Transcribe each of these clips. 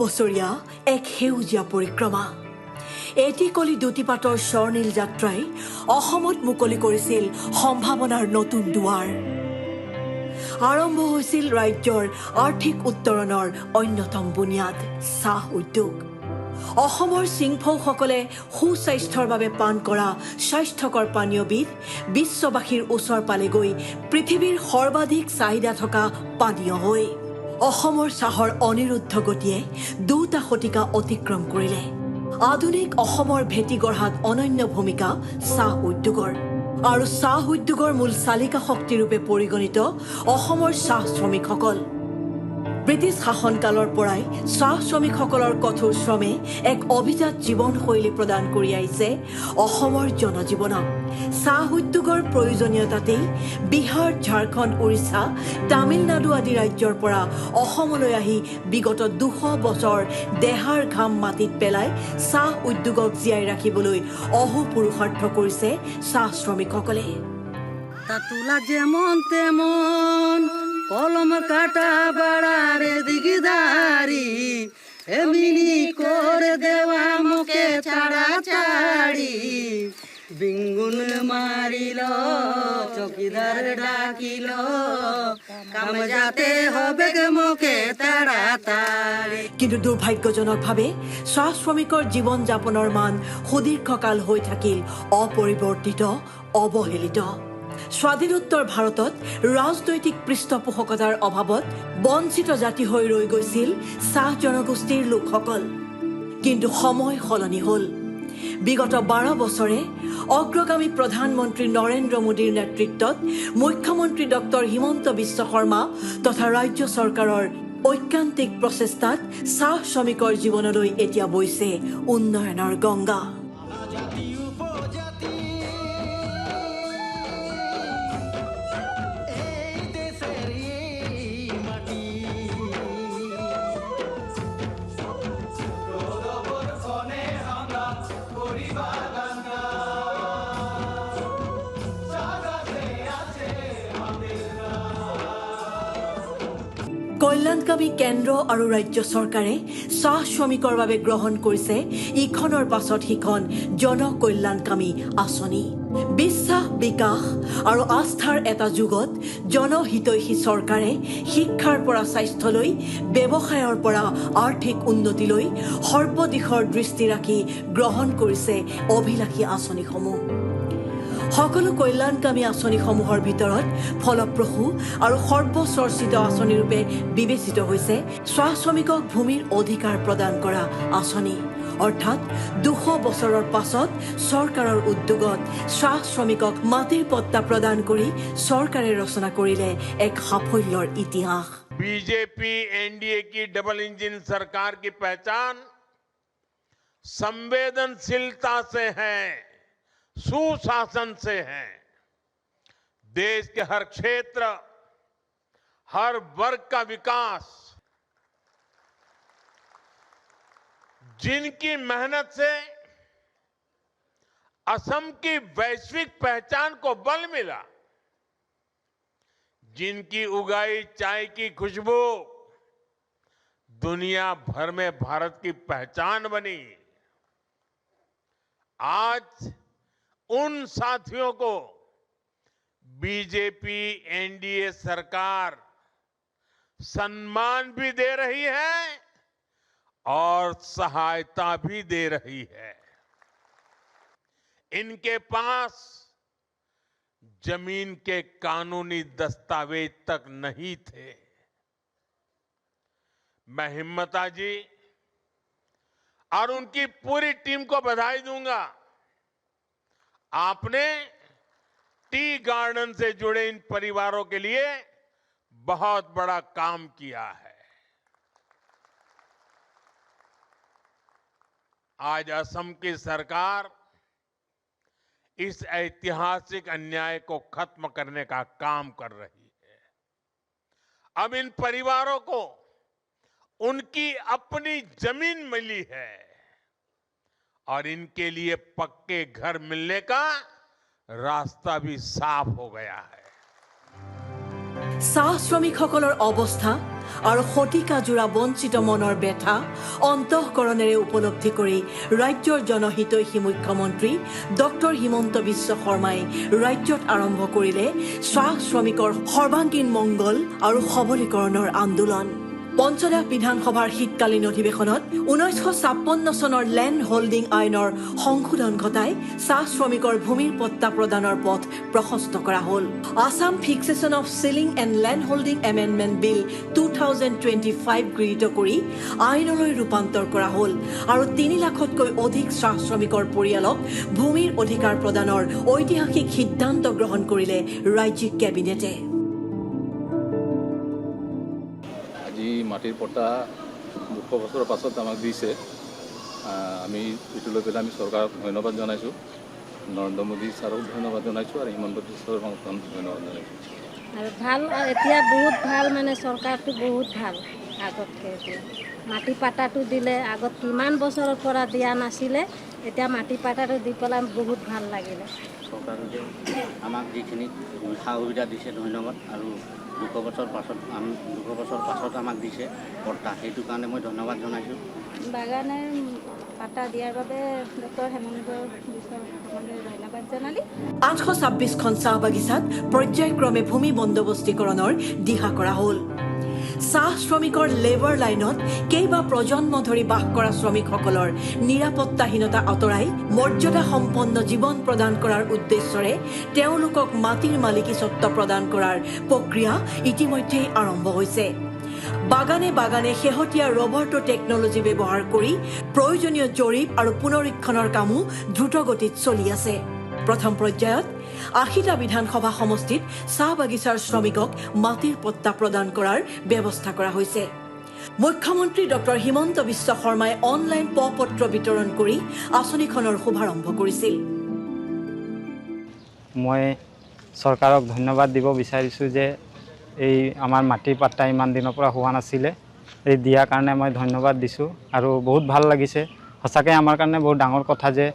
বছৰীয়া এক সেউজীয়া পৰিক্ৰমা। এটি কলি দুটিপাতৰ স্বৰ্ণীল যাত্ৰাই অসমত মুকলি কৰিছিল সম্ভাৱনাৰ নতুন দুৱাৰ। আৰম্ভ হৈছিল ৰাজ্যৰ আৰ্থিক উত্তৰণৰ অন্যতম বুনিয়াদ চাহ উদ্যোগ। অসমৰ সিংফৌসকলে সুস্বাস্থ্যৰ বাবে পান কৰা স্বাস্থ্যকৰ পানীয়বিধ বিশ্ববাসীৰ ওচৰ পালেগৈ পৃথিৱীৰ সৰ্বাধিক চাহিদা থকা পানীয় হৈ। অসমৰ চাহৰ অনিৰুদ্ধ গতিয়ে দুটা শতিকা অতিক্ৰম কৰিলে। আধুনিক অসমৰ ভেটি গঢ়াত অনন্য ভূমিকা চাহ উদ্যোগৰ। আৰু চাহ উদ্যোগৰ মূল চালিকা শক্তিৰূপে পৰিগণিত অসমৰ চাহ শ্ৰমিকসকল। ব্ৰিটিছ শাসনকালৰ পৰাই চাহ শ্ৰমিকসকলৰ কঠোৰ শ্ৰমে এক অভিজাত জীৱনশৈলী প্ৰদান কৰি আহিছে অসমৰ জনজীৱনক। চাহ উদ্যোগৰ প্ৰয়োজনীয়তাতেই বিহাৰ, ঝাৰখণ্ড, উৰিষ্যা, তামিলনাডু আদি ৰাজ্যৰ পৰা অসমলৈ আহি বিগত 200 বছৰ দেহাৰ ঘাম মাটিত পেলাই চাহ উদ্যোগক জীয়াই ৰাখিবলৈ অহোপুৰুষাৰ্থ কৰিছে চাহ শ্ৰমিকসকলে। তুলা যেমন তেমন কলম কাটা বাড়ারে দিগদারি এমনি করে দেওয়া মুখে ছাড়া ছাড়ি বিঙ্গুন মারিল চকিদার ডাকিল কাম যাতে হবে মুখে তাড়াতাড়ি। কিন্তু দুৰ্ভাগ্যজনকভাৱে চাহ শ্ৰমিকৰ জীৱন যাপনৰ মান সুদীৰ্ঘকাল হৈ থাকিল অপৰিৱৰ্তিত, অৱহেলিত। স্বাধীনোত্তৰ ভাৰতত ৰাজনৈতিক পৃষ্ঠপোষকতাৰ অভাৱত বঞ্চিত জাতি হৈ ৰৈ গৈছিল চাহ জনগোষ্ঠীৰ লোকসকল। কিন্তু সময় সলনি হ'ল। বিগত 12 বছৰে অগ্ৰগামী প্ৰধানমন্ত্ৰী নৰেন্দ্ৰ মোদীৰ নেতৃত্বত মুখ্যমন্ত্ৰী ডক্টৰ হিমন্ত বিশ্ব শৰ্মা তথা ৰাজ্য চৰকাৰৰ ঐকান্তিক প্ৰচেষ্টাত চাহ শ্ৰমিকৰ জীৱনলৈ এতিয়া বৈছে উন্নয়নৰ গংগা। কল্যাণকামী কেন্দ্ৰ আৰু ৰাজ্য চৰকাৰে চাহ শ্ৰমিকৰ বাবে গ্ৰহণ কৰিছে ইখনৰ পাছত সিখন জনকল্যাণকামী আঁচনি। বিশ্বাস, বিকাশ আৰু আস্থাৰ এটা যুগত জনহিতৈষী চৰকাৰে শিক্ষাৰ পৰা স্বাস্থ্যলৈ, ব্যৱসায়ৰ পৰা আৰ্থিক উন্নতিলৈ সৰ্বদিশৰ দৃষ্টি ৰাখি গ্ৰহণ কৰিছে অভিলাষী আঁচনিসমূহ। সকলো কল্যাণকামী আঁচনিসমূহৰ ভিতৰত ফলপ্ৰসূ আৰু সৰ্বচৰ্চিত আঁচনিৰূপে বিবেচিত হৈছে চাহ শ্ৰমিকক ভূমিৰ অধিকাৰ প্ৰদান কৰা আঁচনি। অৰ্থাৎ 200 বছৰৰ পাছত চৰকাৰৰ উদ্যোগত চাহ শ্ৰমিকক মাটিৰ পট্টা প্ৰদান কৰি চৰকাৰে ৰচনা কৰিলে এক সাফল্যৰ ইতিহাস। बीजेपी एनडीए की डबल इंजन सरकार की पहचान संवेदनशीलता से है, सुशासन से है। देश के हर क्षेत्र, हर वर्ग का विकास जिनकी मेहनत से असम की वैश्विक पहचान को बल मिला, जिनकी उगाई चाय की खुशबू दुनिया भर में भारत की पहचान बनी, आज उन साथियों को बीजेपी एनडीए सरकार सम्मान भी दे रही है और सहायता भी दे रही है। इनके पास जमीन के कानूनी दस्तावेज तक नहीं थे। मैं हिम्मता जी और उनकी पूरी टीम को बधाई दूंगा। आपने टी गार्डन से जुड़े इन परिवारों के लिए बहुत बड़ा काम किया है। आज असम की सरकार इस ऐतिहासिक अन्याय को खत्म करने का काम कर रही है। अब इन परिवारों को उनकी अपनी जमीन मिली है और इनके लिए पक्के घर मिलने का रास्ता भी साफ हो गया है। চাহ শ্ৰমিকসকলৰ অৱস্থা আৰু শতিকাজোৰা বঞ্চিত মনৰ ব্যথা অন্তঃকৰণেৰে উপলব্ধি কৰি ৰাজ্যৰ জনহিতৈষী মুখ্যমন্ত্ৰী ডক্টৰ হিমন্ত বিশ্ব শৰ্মাই ৰাজ্যত আৰম্ভ কৰিলে চাহ শ্ৰমিকৰ সৰ্বাংগীন মংগল আৰু সবলীকৰণৰ আন্দোলন। পঞ্চদশ বিধানসভাৰ শীতকালীন অধিৱেশনত 1956 চনৰ লেণ্ড হোল্ডিং আইনৰ সংশোধন ঘটাই চাহ শ্ৰমিকৰ ভূমিৰ পট্টা প্ৰদানৰ পথ প্ৰশস্ত কৰা হ'ল। Assam fixation of ceiling and land holding amendment bill 2025 গৃহীত কৰি আইনলৈ ৰূপান্তৰ কৰা হ'ল আৰু 3 লাখতকৈ অধিক চাহ শ্ৰমিকৰ পৰিয়ালক ভূমিৰ অধিকাৰ প্ৰদানৰ ঐতিহাসিক সিদ্ধান্ত গ্ৰহণ কৰিলে ৰাজ্যিক কেবিনেটে। আজি মাটিৰ পট্টা 200 বছৰৰ পাছত আমাক দিছে। আমি এইটো লৈ পেলাই আমি চৰকাৰক ধন্যবাদ জনাইছোঁ, নৰেন্দ্ৰ মোদী ছাৰক ধন্যবাদ জনাইছোঁ আৰু হিমন্ত বিশ্ব শৰ্মাক ধন্যবাদ জনাইছোঁ। আৰু ভাল এতিয়া বহুত ভাল, মানে চৰকাৰটো বহুত ভাল আগতকৈ। এতিয়া মাটি পাটাটো দিলে, আগত কিমান বছৰৰ পৰা দিয়া নাছিলে, এতিয়া মাটি পাটাটো দি পেলাই বহুত ভাল লাগিলে। চৰকাৰে আমাক যিখিনি সা সুবিধা দিছে ধন্যবাদ, আৰু 200 বছৰ পাছত আমাক দিছে পট্টা, সেইটো কাৰণে মই ধন্যবাদ জনাইছোঁ। বাগানে পাটা দিয়াৰ বাবে ডক্টৰ হিমন্ত বিশ্ব শৰ্মাক ধন্যবাদ জনালি। 826খন চাহ বাগিচাত পৰ্যায়ক্ৰমে ভূমি বন্দোবস্তীকৰণৰ দিহা কৰা হ'ল। চাহ শ্ৰমিকৰ লেবাৰ লাইনত কেইবা প্ৰজন্ম ধৰি বাস কৰা শ্ৰমিকসকলৰ নিৰাপত্তাহীনতা আঁতৰাই মৰ্যাদা সম্পন্ন জীৱন প্ৰদান কৰাৰ উদ্দেশ্যৰে তেওঁলোকক মাটিৰ মালিকী স্বত্ব প্ৰদান কৰাৰ প্ৰক্ৰিয়া ইতিমধ্যেই আৰম্ভ হৈছে। বাগানে বাগানে শেহতীয়া ৰবৰ্টো টেকনলজি ব্যৱহাৰ কৰি প্ৰয়োজনীয় জৰীপ আৰু পুনৰীক্ষণৰ কামো দ্ৰুতগতিত চলি আছে। প্ৰথম পৰ্যায়ত 80টা বিধানসভা সমষ্টিত চাহ বাগিচাৰ শ্ৰমিকক মাটিৰ পট্টা প্ৰদান কৰাৰ ব্যৱস্থা কৰা হৈছে। মুখ্যমন্ত্ৰী ডক্টৰ হিমন্ত বিশ্ব শৰ্মাই অনলাইন পত্ৰ বিতৰণ কৰি আঁচনিখনৰ শুভাৰম্ভ কৰিছিল। মই চৰকাৰক ধন্যবাদ দিব বিচাৰিছোঁ যে এই আমাৰ মাটিৰ পাট্টা ইমান দিনৰ পৰা হোৱা নাছিলে, এই দিয়াৰ কাৰণে মই ধন্যবাদ দিছোঁ আৰু বহুত ভাল লাগিছে। সঁচাকৈ আমাৰ কাৰণে বহুত ডাঙৰ কথা যে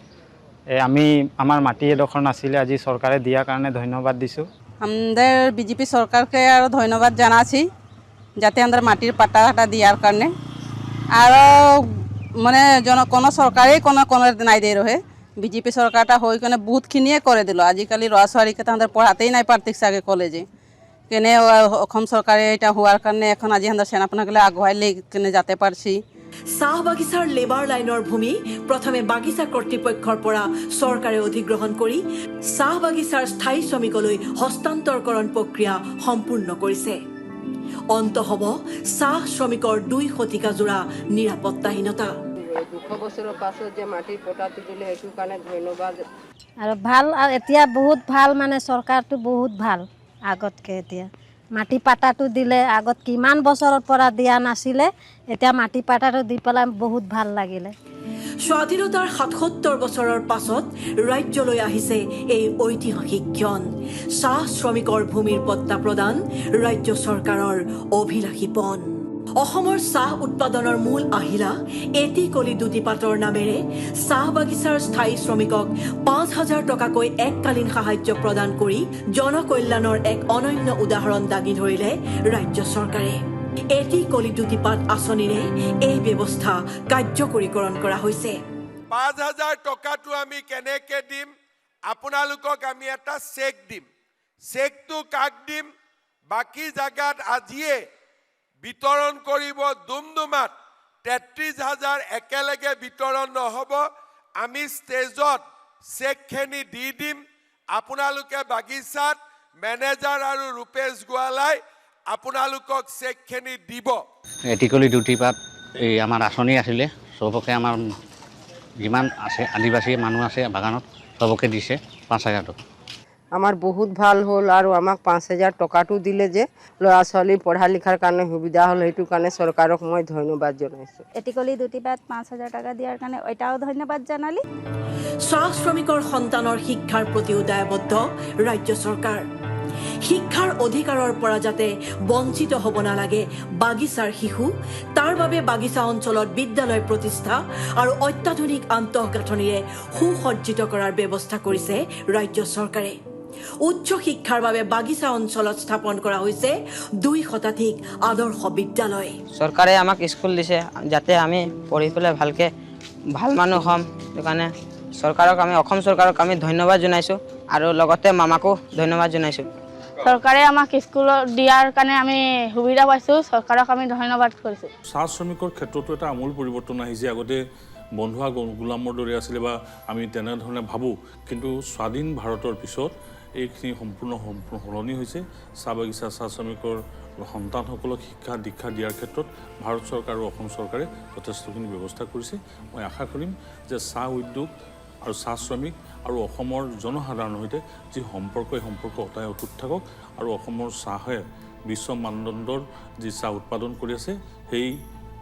আমার মাটি এডোখর নাছিলে, আজি সরকারে দিয়ার কারণে ধন্যবাদ দিছোঁ। আমাদের বিজেপি সরকারকে আরও ধন্যবাদ জানাচ্ছি যাতে আমাদের মাটির পাট্টাটা দেওয়ার কারণে। আরও মানে কোনো সরকারেই কোনো নাই দিয়ে রহে, বিজেপি সরকারটা হয়ে কেনে বহুতখিনিয়ে করে দিল। আজিকালি ল'ৰা ছোৱালীকে তাদের পড়াতেই নাই পারতিক চাগে কলেজে, কেনে অসম সরকারে এটা হওয়ার কারণে এখন আজি আমাদের সেনাপোনাগুলো আগুয়াই লে কেনে যাতে পারছি। চাহ বাগিচাৰ লেবাৰ লাইনৰ ভূমি প্ৰথমে বাগিচা কৰ্তৃপক্ষৰ পৰা চৰকাৰে অধিগ্ৰহণ কৰি চাহ বাগিচাৰ স্থায়ী শ্ৰমিকলৈ হস্তান্তৰকৰণ প্ৰক্ৰিয়া সম্পূৰ্ণ কৰিছে। অন্ত হ'ব চাহ শ্ৰমিকৰ 2 শতিকাজোৰা নিৰাপত্তাহীনতা। 200 বছৰৰ পাছত যে মাটিৰ পট্টাটো দিলে সেইটো কাৰণে ধন্যবাদ। আৰু ভাল, আৰু এতিয়া বহুত ভাল, মানে চৰকাৰটো বহুত ভাল আগতকৈ। এতিয়া মাটি পাটাটো দিলে, আগত কিমান বছৰৰ পৰা দিয়া নাছিলে, এতিয়া মাটি পাটাটো দি পেলাই বহুত ভাল লাগিলে। স্বাধীনতাৰ 77 বছৰৰ পাছত ৰাজ্যলৈ আহিছে এই ঐতিহাসিক ক্ষণ। চাহ শ্ৰমিকৰ ভূমিৰ পট্টা প্ৰদান ৰাজ্য চৰকাৰৰ অভিলাষীপন। অসমৰ চাহ উৎপাদনৰ মূল আহিলা এটি কলি দুটি পাতৰ নামেৰে চাহ বাগিচাৰ স্থায়ী শ্ৰমিকক 5,000 টকাকৈ এককালীন সাহায্য প্ৰদান কৰি জনকল্যাণৰ এক অনন্য উদাহৰণ দাঙি ধৰিলে ৰাজ্য চৰকাৰে। এটি কলি দুটি পাত আঁচনিৰে এই ব্যৱস্থা কাৰ্যকৰীকৰণ কৰা হৈছে। 5,000 টকাটো আমি কেনেকৈ দিম? আপোনালোকক আমি এটা চেক দিম। চেকটো কাক দিম? বাকী জাগাত আজিয়ে বিতৰণ কৰিব দুমদুমাত 33,000 একেলগে বিতৰণ নহ'ব। আমি ষ্টেজত চেকখিনি দি দিম। আপোনালোকে বাগিচাত মেনেজাৰ আৰু ৰূপেশ গোৱালাই আপোনালোকক চেকখিনি দিব। এটিকলি দুটি পাত এই আমাৰ আঁচনি আছিলে, চবকে আমাৰ যিমান আছে আদিবাসী মানুহ আছে বাগানত চবকে দিছে 5,000 টকা। আমাৰ বহুত ভাল হ'ল আৰু আমাক 5,000 টকাটো দিলে যে ল'ৰা ছোৱালী পঢ়া লিখাৰ কাৰণে সুবিধা হ'ল, সেইটো কাৰণে চৰকাৰক মই ধন্যবাদ জনাইছোঁ। এটিকলি দুটি পাত 5,000 টাকা দিয়াৰ কাৰণে এটাও ধন্যবাদ জনালি। চাহ শ্ৰমিকৰ সন্তানৰ শিক্ষাৰ প্ৰতিও দায়বদ্ধ ৰাজ্য চৰকাৰ। শিক্ষাৰ অধিকাৰৰ পৰা যাতে বঞ্চিত হ'ব নালাগে বাগিচাৰ শিশু, তাৰ বাবে বাগিচা অঞ্চলত বিদ্যালয় প্ৰতিষ্ঠা আৰু অত্যাধুনিক আন্তঃগাঁথনিৰে সুসজ্জিত কৰাৰ ব্যৱস্থা কৰিছে ৰাজ্য চৰকাৰে। উচ্চ শিক্ষাৰ বাবে বাগিচা অঞ্চলত স্থাপন কৰা হৈছে 2 শতাধিক আদৰ্শ বিদ্যালয়। চৰকাৰে আমাক স্কুল দিছে যাতে আমি পঢ়ি পেলাই ভালকৈ ভাল মানুহ হ'ম। সেইকাৰণে চৰকাৰক আমি অসম চৰকাৰক আমি ধন্যবাদ জনাইছোঁ আৰু লগতে মামাকো ধন্যবাদ জনাইছোঁ। চৰকাৰে আমাক স্কুল দিয়াৰ কাৰণে আমি সুবিধা পাইছোঁ, চৰকাৰক আমি ধন্যবাদ কৰিছোঁ। চাহ শ্ৰমিকৰ ক্ষেত্ৰতো এটা আমূল পৰিৱৰ্তন আহিছে। আগতে বন্ধুৱা গোলামৰ দৰে আছিলে বা আমি তেনেধৰণে ভাবোঁ, কিন্তু স্বাধীন ভাৰতৰ পিছত এইখিনি সম্পূৰ্ণ সলনি হৈছে। চাহ বাগিচা চাহ শ্ৰমিকৰ সন্তানসকলক শিক্ষা দীক্ষা দিয়াৰ ক্ষেত্ৰত ভাৰত চৰকাৰ আৰু অসম চৰকাৰে যথেষ্টখিনি ব্যৱস্থা কৰিছে। মই আশা কৰিম যে চাহ উদ্যোগ আৰু চাহ শ্ৰমিক আৰু অসমৰ জনসাধাৰণৰ সৈতে যি সম্পৰ্ক এই সম্পৰ্ক অতাই অটুট থাকক আৰু অসমৰ চাহে বিশ্ব মানদণ্ডৰ যি চাহ উৎপাদন কৰি আছে সেই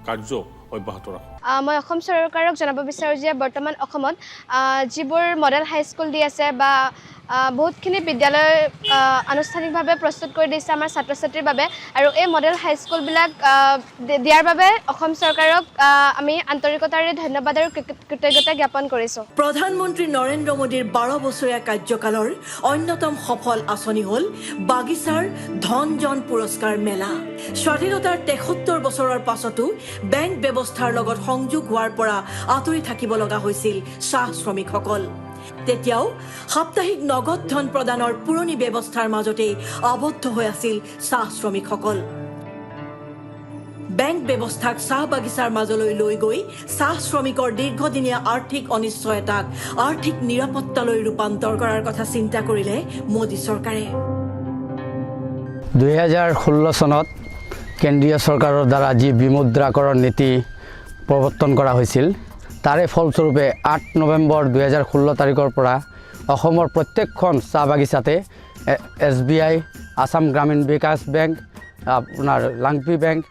কাৰ্য অব্যাহত ৰাখক। মই অসম চৰকাৰক জনাব বিচাৰোঁ যে বৰ্তমান অসমত যিবোৰ মডেল হাইস্কুল দি আছে বা বহুতখিনি বিদ্যালয় আনুষ্ঠানিকভাৱে প্ৰস্তুত কৰি দিছে আমাৰ ছাত্ৰ ছাত্ৰীৰ বাবে, আৰু এই মডেল হাইস্কুলবিলাক দিয়াৰ বাবে অসম চৰকাৰক আমি আন্তৰিকতাৰে ধন্যবাদ আৰু কৃতজ্ঞতা জ্ঞাপন কৰিছোঁ। প্ৰধানমন্ত্ৰী নৰেন্দ্ৰ মোদীৰ 12 বছৰীয়া কাৰ্যকালৰ অন্যতম সফল আঁচনি হ'ল বাগিচাৰ ধন জন পুৰস্কাৰ মেলা। স্বাধীনতাৰ 73 বছৰৰ পাছতো বেংক ব্যৱস্থাৰ লগত সংযোগ হোৱাৰ পৰা আঁতৰি থাকিব লগা হৈছিল চাহ শ্ৰমিকসকল। তেতিয়াও সাপ্তাহিক নগদ ধন প্ৰদানৰ পুৰণি ব্যৱস্থাৰ মাজতে আবদ্ধ হৈ আছিল চাহ শ্ৰমিকসকল। বেংক ব্যৱস্থাক চাহ বাগিচাৰ মাজলৈ লৈ গৈ চাহ শ্ৰমিকৰ দীৰ্ঘদিনীয়া আৰ্থিক অনিশ্চয়তাক আৰ্থিক নিৰাপত্তালৈ ৰূপান্তৰ কৰাৰ কথা চিন্তা কৰিলে মোদী চৰকাৰে। 2016 চনত কেন্দ্ৰীয় চৰকাৰৰ দ্বাৰা যি বিমুদ্ৰাকৰণ নীতি প্ৰৱৰ্তন কৰা হৈছিল, তাৰে ফলস্বৰূপে 8 নৱেম্বৰ 2016 তাৰিখৰ পৰা অসমৰ প্ৰত্যেকখন চাহ বাগিচাতে SBI, আসাম গ্ৰামীণ বিকাশ বেংক, আপোনাৰ লাংপি বেংক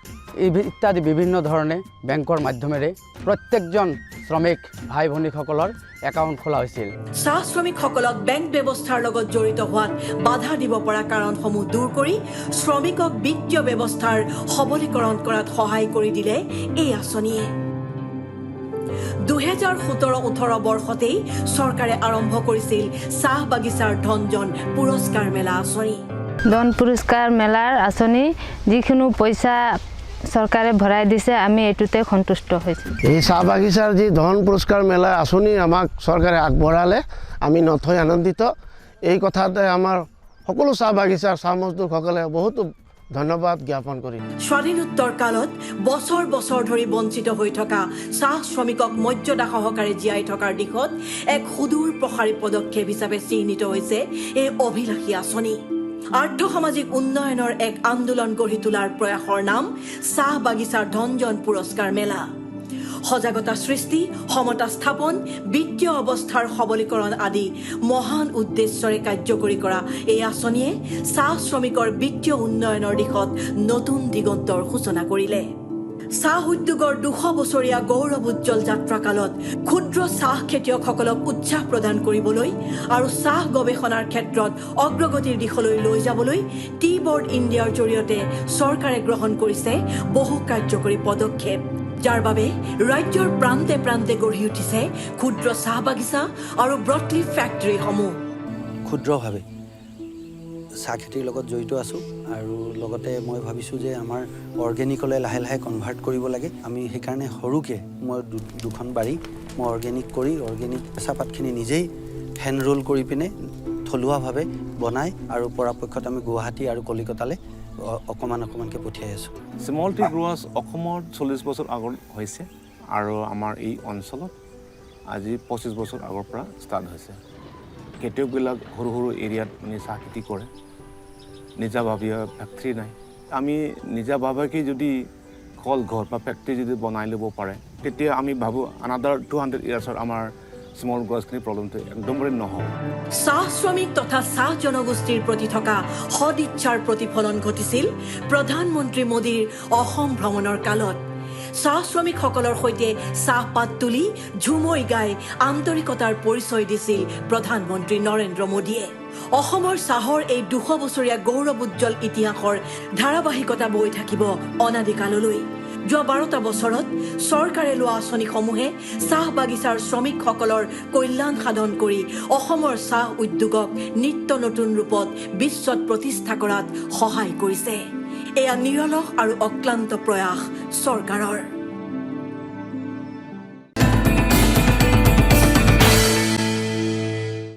ইত্যাদি বিভিন্ন ধৰণে বেংকৰ মাধ্যমেৰে প্ৰত্যেকজন শ্ৰমিক ভাই ভনীসকলৰ একাউণ্ট খোলা হৈছিল। চাহ শ্ৰমিকসকলক বেংক ব্যৱস্থাৰ লগত জড়িত হোৱাত বাধা দিব পৰা কাৰণসমূহ দূৰ কৰি শ্ৰমিকক বিত্তীয় ব্যৱস্থাৰ সবলীকৰণ কৰাত সহায় কৰি দিলে এই আঁচনিয়ে। 2017-18 বৰ্ষতেই চৰকাৰে আৰম্ভ কৰিছিল চাহ বাগিচাৰ ধনজন পুৰস্কাৰ মেলা আঁচনি। ধন পুৰস্কাৰ মেলাৰ আঁচনি যিখিনি পইচা চৰকাৰে ভৰাই দিছে, আমি এইটোতে সন্তুষ্ট হৈছোঁ। এই চাহ বাগিচাৰ যি ধন পুৰস্কাৰ মেলা আঁচনি আমাক চৰকাৰে আগবঢ়ালে আমি নথৈ আনন্দিত। এই কথাতে আমাৰ সকলো চাহ বাগিচাৰ চাহ মজদুৰসকলে বহুতো ধন্যবাদ জ্ঞাপন কৰিম। স্বাধীনোত্তৰ কালত বছৰ বছৰ ধৰি বঞ্চিত হৈ থকা চাহ শ্ৰমিকক মৰ্যাদা সহকাৰে জীয়াই থকাৰ দিশত এক সুদূৰ প্ৰসাৰী পদক্ষেপ হিচাপে চিহ্নিত হৈছে এই অভিলাষী আঁচনি। আৰ্থ সামাজিক উন্নয়নৰ এক আন্দোলন গঢ়ি তোলাৰ প্ৰয়াসৰ নাম চাহ বাগিচাৰ ধনজন পুৰস্কাৰ মেলা। সজাগতা সৃষ্টি, সমতা স্থাপন, বিত্তীয় অৱস্থাৰ সবলীকৰণ আদি মহান উদ্দেশ্যৰে কাৰ্যকৰী কৰা এই আঁচনিয়ে চাহ শ্ৰমিকৰ বিত্তীয় উন্নয়নৰ দিশত নতুন দিগন্তৰ সূচনা কৰিলে। চাহ উদ্যোগৰ 200 বছৰীয়া গৌৰৱ উজ্জ্বল যাত্ৰাকালত ক্ষুদ্ৰ চাহ খেতিয়কসকলক উৎসাহ প্ৰদান কৰিবলৈ আৰু চাহ গৱেষণাৰ ক্ষেত্ৰত অগ্ৰগতিৰ দিশলৈ লৈ যাবলৈ টি বৰ্ড ইণ্ডিয়াৰ জৰিয়তে চৰকাৰে গ্ৰহণ কৰিছে বহু কাৰ্যকৰী পদক্ষেপ, যাৰ বাবে ৰাজ্যৰ প্ৰান্তে প্ৰান্তে গঢ়ি উঠিছে ক্ষুদ্ৰ চাহ বাগিচা আৰু ব্ৰডলিফ ফেক্টৰীসমূহ। ক্ষুদ্ৰভাৱে চাহ খেতিৰ লগত জড়িত আছোঁ আৰু লগতে মই ভাবিছোঁ যে আমাৰ অৰ্গেনিকলৈ লাহে লাহে কনভাৰ্ট কৰিব লাগে। আমি সেইকাৰণে সৰুকৈ মই দুখন বাৰী মই অৰ্গেনিক কৰি অৰ্গেনিক চাহপাতখিনি নিজেই হেণ্ড ৰোল কৰি পিনে থলুৱাভাৱে বনাই আৰু পৰাপক্ষত আমি গুৱাহাটী আৰু কলিকতালৈ অকণমানকৈ পঠিয়াই আছোঁ। স্মল টি গ্ৰোৱাৰ্ছ অসমত 40 বছৰ আগত হৈছে আৰু আমাৰ এই অঞ্চলত আজি 25 বছৰ আগৰ পৰা ষ্টাৰ্ট হৈছে। খেতিয়কবিলাক সৰু সৰু এৰিয়াত মানে চাহ খেতি কৰে, নিজাভাৱে ফেক্টৰী নাই। আমি নিজাভাৱে যদি কল ঘৰ বা ফেক্টৰী যদি বনাই ল'ব পাৰে, তেতিয়া আমি ভাবোঁ আনাদাৰ 200 ইয়াৰ্ছৰ আমাৰ স্মল গ্ৰোৱাৰ্ছখিনি প্ৰব্লেমটো একদমৰে নহ'ব। চাহ শ্ৰমিক তথা চাহ জনগোষ্ঠীৰ প্ৰতি থকা সদিচ্ছাৰ প্ৰতিফলন ঘটিছিল প্ৰধানমন্ত্ৰী মোদীৰ অসম ভ্ৰমণৰ কালত। চাহ শ্ৰমিকসকলৰ সৈতে চাহপাত তুলি ঝুমৈ গাই আন্তৰিকতাৰ পৰিচয় দিছিল প্ৰধানমন্ত্ৰী নৰেন্দ্ৰ মোদীয়ে। অসমৰ চাহৰ এই 200 বছৰীয়া গৌৰৱ উজ্জ্বল ইতিহাসৰ ধাৰাবাহিকতা বৈ থাকিব অনাদিকাললৈ। যোৱা 12টা বছৰত চৰকাৰে লোৱা আঁচনিসমূহে চাহ বাগিচাৰ শ্ৰমিকসকলৰ কল্যাণ সাধন কৰি অসমৰ চাহ উদ্যোগক নিত্য নতুন ৰূপত বিশ্বত প্ৰতিষ্ঠা কৰাত সহায় কৰিছে। এয়া নিৰলস আৰু অক্লান্ত প্ৰয়াস চৰকাৰৰ।